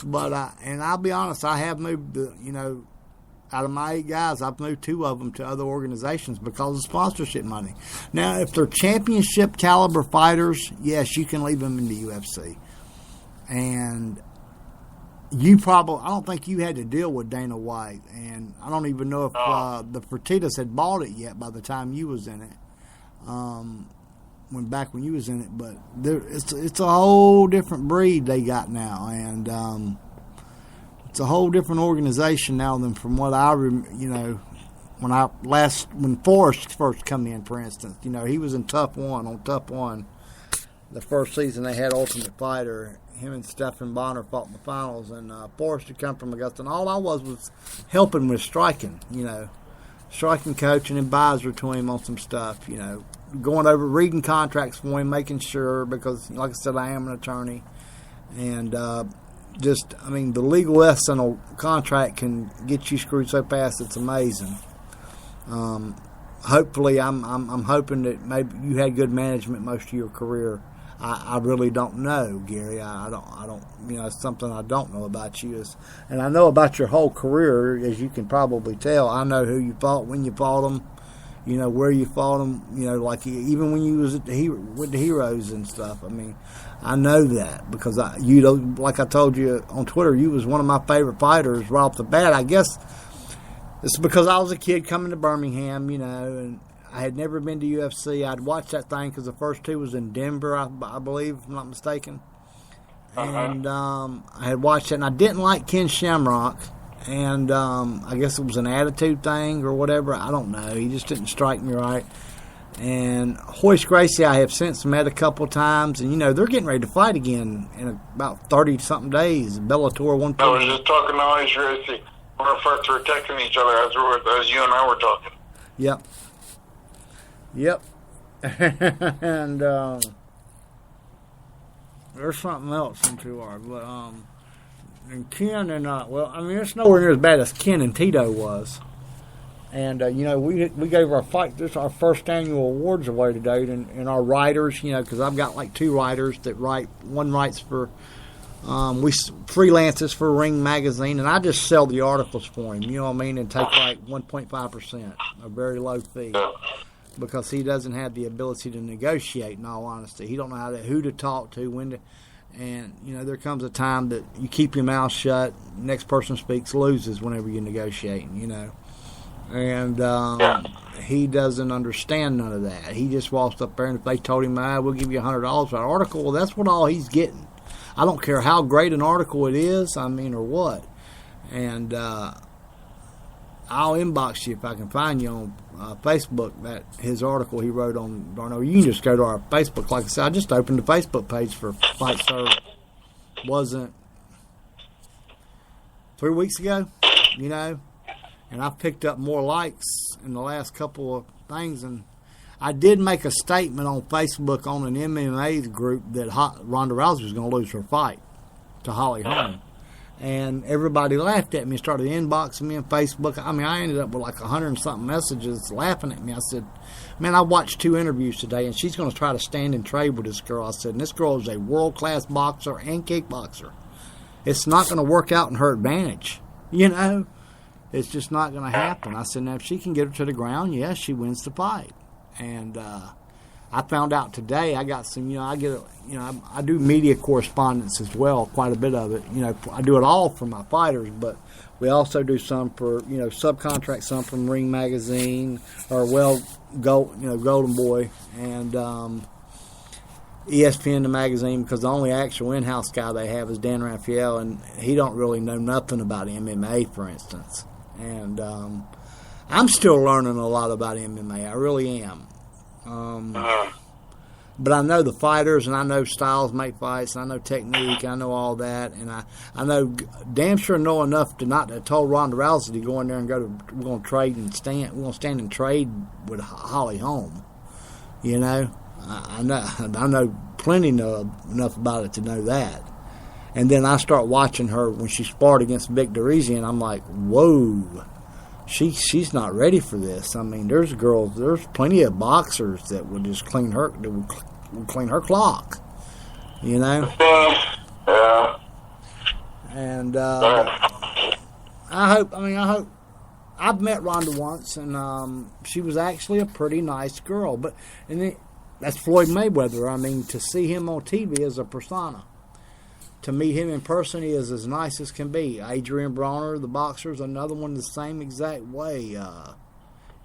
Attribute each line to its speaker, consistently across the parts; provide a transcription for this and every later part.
Speaker 1: But and I'll be honest, I have moved, out of my 8 guys, I've moved 2 of them to other organizations because of sponsorship money. Now, if they're championship caliber fighters, yes, you can leave them in the UFC. And I don't think you had to deal with Dana White, and I don't even know if the Fertittas had bought it yet by the time you was in it. Back when you was in it, but it's a whole different breed they got now, and it's a whole different organization now than from what when Forrest first come in, for instance. He was in Tough One. The first season they had Ultimate Fighter. Him and Stephan Bonner fought in the finals, and Forrest had come from Augusta, and all I was helping with striking, striking coach and advisor to him on some stuff, going over, reading contracts for him, making sure, because, like I said, I am an attorney, and the legal S in a contract can get you screwed so fast, it's amazing. Hopefully, I'm hoping that maybe you had good management most of your career. I really don't know, Gary. I don't. It's something I don't know about you. And I know about your whole career, as you can probably tell. I know who you fought, when you fought them, where you fought them. Like even when you was with the Heroes and stuff. I know that because like I told you on Twitter, you was one of my favorite fighters right off the bat. I guess it's because I was a kid coming to Birmingham, and I had never been to UFC. I'd watched that thing because the first 2 was in Denver, I believe, if I'm not mistaken. And I had watched it, and I didn't like Ken Shamrock. And I guess it was an attitude thing or whatever. I don't know. He just didn't strike me right. And Hoist Gracie I have since met a couple times. And, they're getting ready to fight again in about 30-something days. Bellator 140.
Speaker 2: I was just talking to Hoist Gracie. Our folks were texting each other as you and I were talking.
Speaker 1: Yep. And there's something else into our, but and Ken and it's nowhere near as bad as Ken and Tito was. And we gave our our first annual awards away today, and our writers, because I've got like 2 writers that write. One writes for we freelances for Ring Magazine, and I just sell the articles for him. And take like 1.5%, a very low fee. Because he doesn't have the ability to negotiate, in all honesty. He don't know who to talk to, when to, and there comes a time that you keep your mouth shut. Next person speaks loses whenever you're negotiating, And he doesn't understand none of that. He just walks up there, and if they told him, we'll give you $100 for an article, well, that's what all he's getting. I don't care how great an article it is, or what. And I'll inbox you if I can find you on Facebook, that his article he wrote on Darno. You can just go to our Facebook. Like I said, I just opened the Facebook page for Fight Serve. Wasn't 3 weeks ago, and I've picked up more likes in the last couple of things. And I did make a statement on Facebook on an MMA group that Ronda Rousey was going to lose her fight to Holly Holm. And everybody laughed at me and started inboxing me on Facebook. I ended up with like 100 and something messages laughing at me. I said, man, I watched 2 interviews today, and she's going to try to stand and trade with this girl. I said, and this girl is a world-class boxer and kickboxer. It's not going to work out in her advantage. It's just not going to happen. I said, now, if she can get her to the ground, yes, she wins the fight. And I found out today I got some, I do media correspondence as well, quite a bit of it. I do it all for my fighters, but we also do some for, subcontract some from Ring Magazine or Golden Boy and ESPN the magazine, because the only actual in-house guy they have is Dan Raphael, and he don't really know nothing about MMA, for instance. And I'm still learning a lot about MMA. I really am. But I know the fighters, and I know styles make fights, and I know technique, I know all that, and I know damn sure know enough to not have told Ronda Rousey to go in there and we're going to trade and stand. We're going to stand and trade with Holly Holm. I know plenty enough about it to know that. And then I start watching her when she sparred against Vic Derisi, and I'm like, whoa. She's not ready for this. There's plenty of boxers that would just clean her clock,
Speaker 2: Yeah.
Speaker 1: And I hope. I've met Rhonda once, and she was actually a pretty nice girl. That's Floyd Mayweather. I mean, to see him on TV as a persona. To meet him in person, he is as nice as can be. Adrian Bronner, the boxer, is another one the same exact way.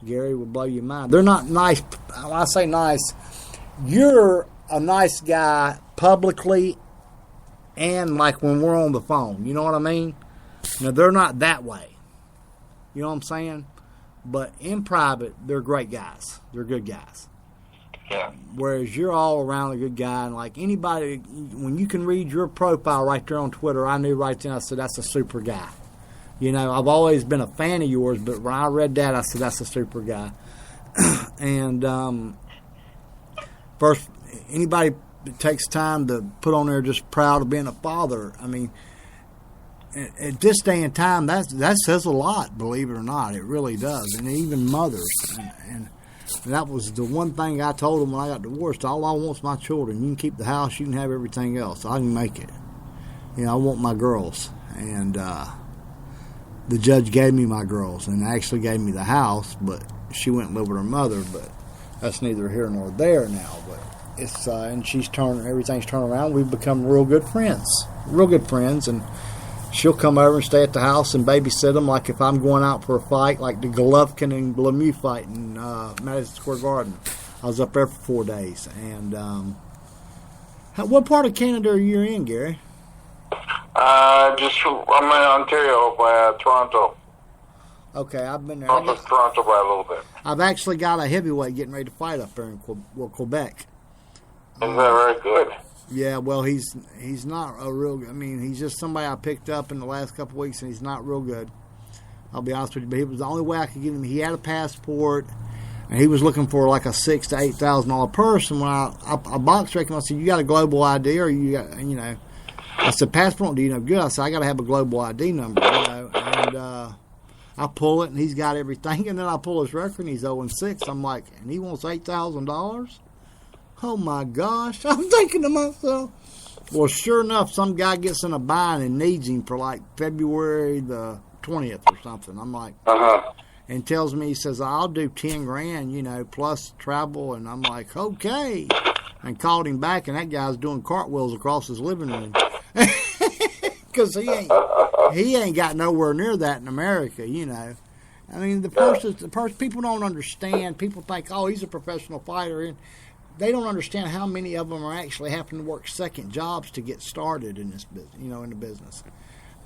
Speaker 1: Gary will blow your mind. They're not nice. When I say nice, you're a nice guy publicly and like when we're on the phone. You know what I mean? Now, they're not that way. You know what I'm saying? But in private, they're great guys. They're good guys.
Speaker 2: Yeah.
Speaker 1: Whereas you're all around a good guy, and like anybody, when you can read your profile right there on Twitter, I knew right then, I said, that's a super guy. You know, I've always been a fan of yours, but when I read that, I said, that's a super guy. And first, anybody that takes time to put on there just proud of being a father, I mean, at this day and time, that says a lot, believe it or not. It really does. And even mothers. And that was the one thing I told them when I got divorced. All I want is my children. You can keep the house. You can have everything else. I can make it. You know, I want my girls. And the judge gave me my girls and actually gave me the house, but she went and lived with her mother. But that's neither here nor there now. But it's and everything's turned around. We've become real good friends. And she'll come over and stay at the house and babysit them. Like if I'm going out for a fight, like the Golovkin and Lemieux fight in Madison Square Garden. I was up there for 4 days. And what part of Canada are you in, Gary?
Speaker 2: I'm in Ontario by Toronto.
Speaker 1: Okay, I've been there.
Speaker 2: North of Toronto by a little bit.
Speaker 1: I've actually got a heavyweight getting ready to fight up there in Quebec.
Speaker 2: Is that very good?
Speaker 1: Yeah, well, he's not a real. I mean, he's just somebody I picked up in the last couple of weeks, and he's not real good. I'll be honest with you, but he was the only way I could get him. He had a passport, and he was looking for like a $6,000 to $8,000 purse. And when I box checked him, I said, "You got a global ID, or you got, you know?" I said, "Passport, do you know good?" I said, "I got to have a global ID number, you know." And I pull it, and he's got everything. And then I pull his record, and he's 0-6. I'm like, and he wants $8,000. Oh, my gosh. I'm thinking to myself, well, sure enough, some guy gets in a bind and needs him for like February the 20th or something. I'm like, and tells me, he says, I'll do 10 grand, you know, plus travel. And I'm like, okay. And called him back, and that guy's doing cartwheels across his living room. Because he ain't got nowhere near that in America, you know. I mean, the person, people don't understand. People think, oh, he's a professional fighter. And they don't understand how many of them are actually having to work second jobs to get started in this business, you know, in the business.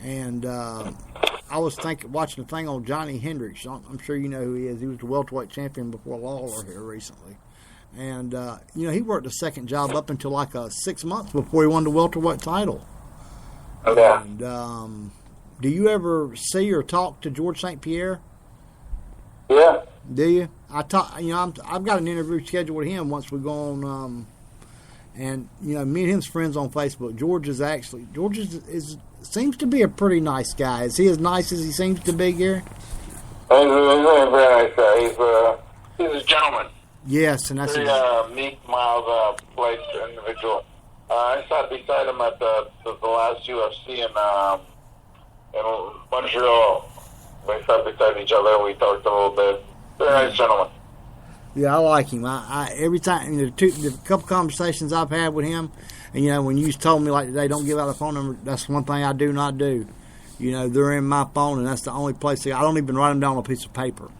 Speaker 1: And I was watching a thing on Johnny Hendricks. I'm sure you know who he is. He was the welterweight champion before Lawler here recently. And, you know, he worked a second job up until like 6 months before he won the welterweight title.
Speaker 2: Okay.
Speaker 1: And do you ever see or talk to George St. Pierre?
Speaker 2: Yeah.
Speaker 1: Do you? I've got an interview scheduled with him once we go on, and you know, me and him's friends on Facebook. George seems to be a pretty nice guy. Is he as nice as he seems to be, Gary?
Speaker 2: He's a very nice guy. He's a gentleman.
Speaker 1: Yes, and that's
Speaker 2: very meek, mild, polite individual. I sat beside him at the last UFC in Montreal. We sat beside each other and we talked a little bit. Very nice gentleman.
Speaker 1: Yeah, I like him. I every time, the couple conversations I've had with him, and you know, when you told me like today, don't give out a phone number. That's one thing I do not do. You know, they're in my phone, and that's the only place I don't even write them down on a piece of paper,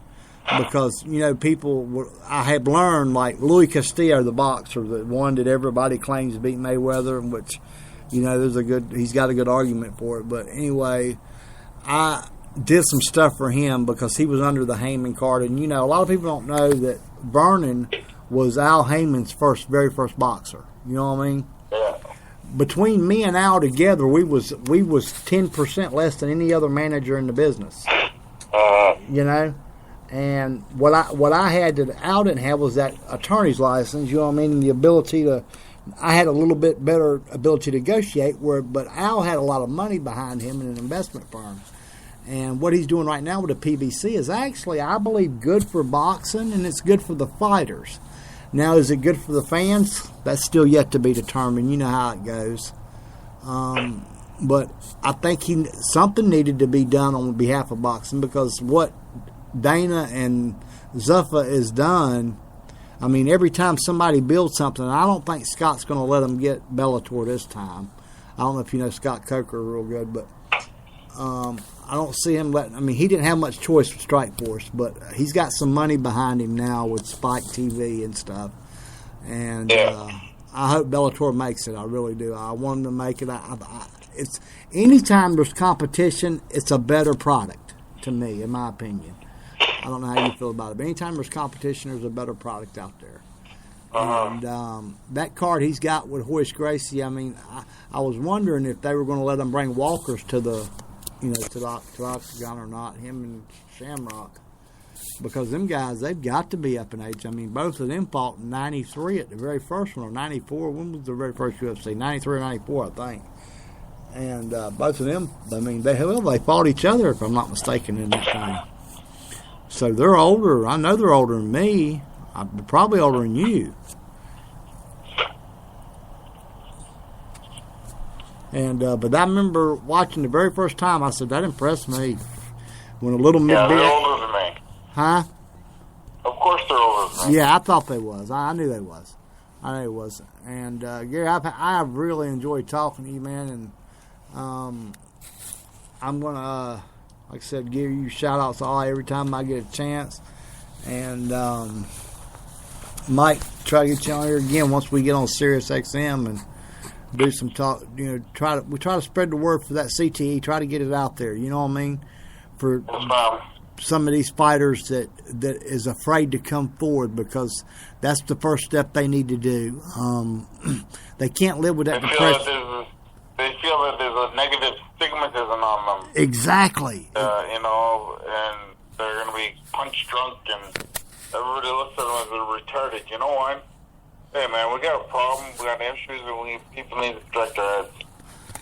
Speaker 1: because you know, I have learned, like Louis Castillo, the boxer, the one that everybody claims beat Mayweather, which you know, he's got a good argument for it. But anyway, I did some stuff for him because he was under the Heyman card. And, you know, a lot of people don't know that Vernon was Al Heyman's very first boxer. You know what I mean?
Speaker 2: Yeah.
Speaker 1: Between me and Al together, we was 10% less than any other manager in the business. You know? And what I had that Al didn't have was that attorney's license, you know what I mean, and the ability to, I had a little bit better ability to negotiate, but Al had a lot of money behind him in an investment firm. And what he's doing right now with the PBC is actually, I believe, good for boxing, and it's good for the fighters. Now, is it good for the fans? That's still yet to be determined. You know how it goes. But I think something needed to be done on behalf of boxing, because what Dana and Zuffa has done, I mean, every time somebody builds something, I don't think Scott's going to let them get Bellator this time. I don't know if you know Scott Coker real good, but I don't see him letting. I mean, he didn't have much choice with Strikeforce, but he's got some money behind him now with Spike TV and stuff. And I hope Bellator makes it. I really do. I want them to make it. It's anytime there's competition, it's a better product to me, in my opinion. I don't know how you feel about it, but anytime there's competition, there's a better product out there. And that card he's got with Horace Gracie, I mean, I was wondering if they were going to let him bring Walkers to the, to the Octagon or not, him and Shamrock, because them guys, they've got to be up in age. I mean, both of them fought in 93 at the very first one, or 94. When was the very first UFC? 93 or 94, I think. And both of them, I mean, they fought each other, if I'm not mistaken, in this thing. So they're older. I know they're older than me. I'm probably older than you. And but I remember watching the very first time. I said, that impressed me. When a little
Speaker 2: they're older than me.
Speaker 1: Huh?
Speaker 2: Of course they're older than me.
Speaker 1: Yeah, I thought they was. I knew they was. I knew it was. And Gary, I've really enjoyed talking to you, man. And I'm gonna, like I said, give you shout outs every time I get a chance. And might try to get you on here again once we get on Sirius XM and do some talk. We try to spread the word for that CTE. Try to get it out there. You know what I mean? For some of these fighters that is afraid to come forward, because that's the first step they need to do. They can't live with that depression.
Speaker 2: They feel that there's a negative stigmatism on them.
Speaker 1: Exactly.
Speaker 2: And they're going to be punch drunk, and everybody looks at them as they're retarded. You know what? Hey, man, we got a problem. We got issues, and people need to direct our heads.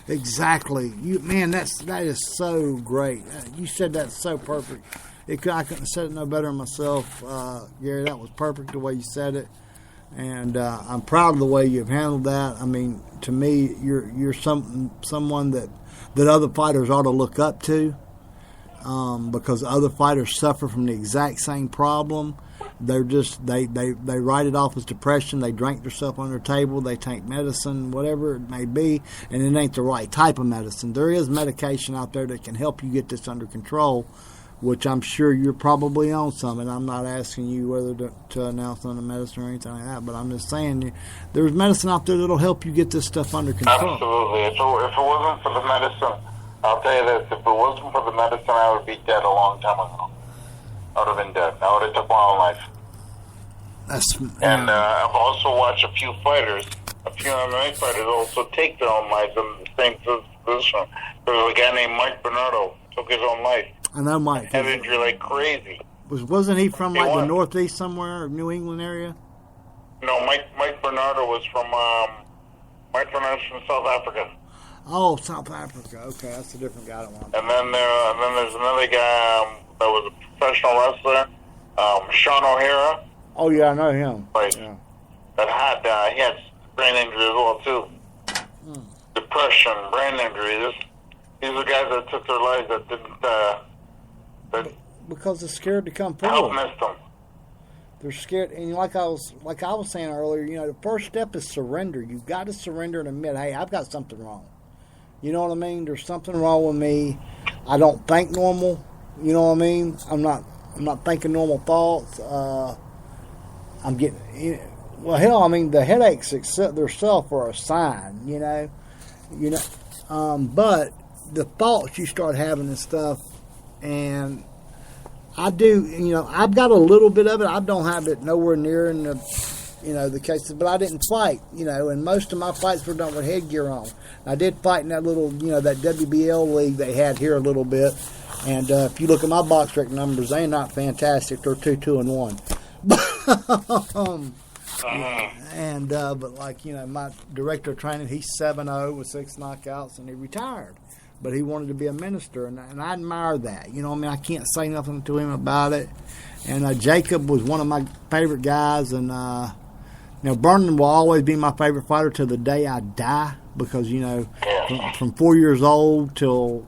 Speaker 1: Exactly. That is so great. You said that so perfect. I couldn't have said it no better myself, Gary. That was perfect the way you said it. And I'm proud of the way you've handled that. I mean, to me, you're someone that other fighters ought to look up to, because other fighters suffer from the exact same problem. They're just they write it off as depression. They drink themselves on their table. They take medicine, whatever it may be, and it ain't the right type of medicine. There is medication out there that can help you get this under control, which I'm sure you're probably on some, and I'm not asking you whether to announce on the medicine or anything like that, but I'm just saying there's medicine out there that'll help you get this stuff under control.
Speaker 2: Absolutely. If it wasn't for the medicine, I'll tell you this, if it wasn't for the medicine, I would be dead a long time ago. I would have been dead. I would have took my own life. And I've also watched a few MMA fighters also take their own lives in the same position. There was a guy named Mike Bernardo took his own life.
Speaker 1: I know Mike.
Speaker 2: Had injury like crazy.
Speaker 1: Wasn't he from the Northeast somewhere, New England area?
Speaker 2: No, Mike Bernardo was from South Africa.
Speaker 1: Oh, South Africa. Okay, that's a different guy.
Speaker 2: And then there's another guy that was a professional wrestler, Sean O'Hara.
Speaker 1: Oh yeah, I know him.
Speaker 2: Right.
Speaker 1: Yeah.
Speaker 2: He had brain injury as well too. Depression, brain injury. These are guys that took their lives that didn't.
Speaker 1: Because they're scared to come forward.
Speaker 2: Help missed them.
Speaker 1: They're scared, and like I was saying earlier, the first step is surrender. You've got to surrender and admit, hey, I've got something wrong. You know what I mean? There's something wrong with me. I don't think normal. You know what I mean? I'm not thinking normal thoughts. I'm getting, well, hell, I mean, the headaches themselves are a sign, but the thoughts you start having and stuff, and I do, I've got a little bit of it. I don't have it nowhere near in the cases, but I didn't fight, and most of my fights were done with headgear on. I did fight in that little, that WBL league they had here a little bit, and if you look at my box rec numbers, they're not fantastic. They're 2-2-1. But my director of training, he's 7-0 with 6 knockouts, and he retired. But he wanted to be a minister, and I admire that. I can't say nothing to him about it. And Jacob was one of my favorite guys, and Vernon will always be my favorite fighter till the day I die, because from 4 years old till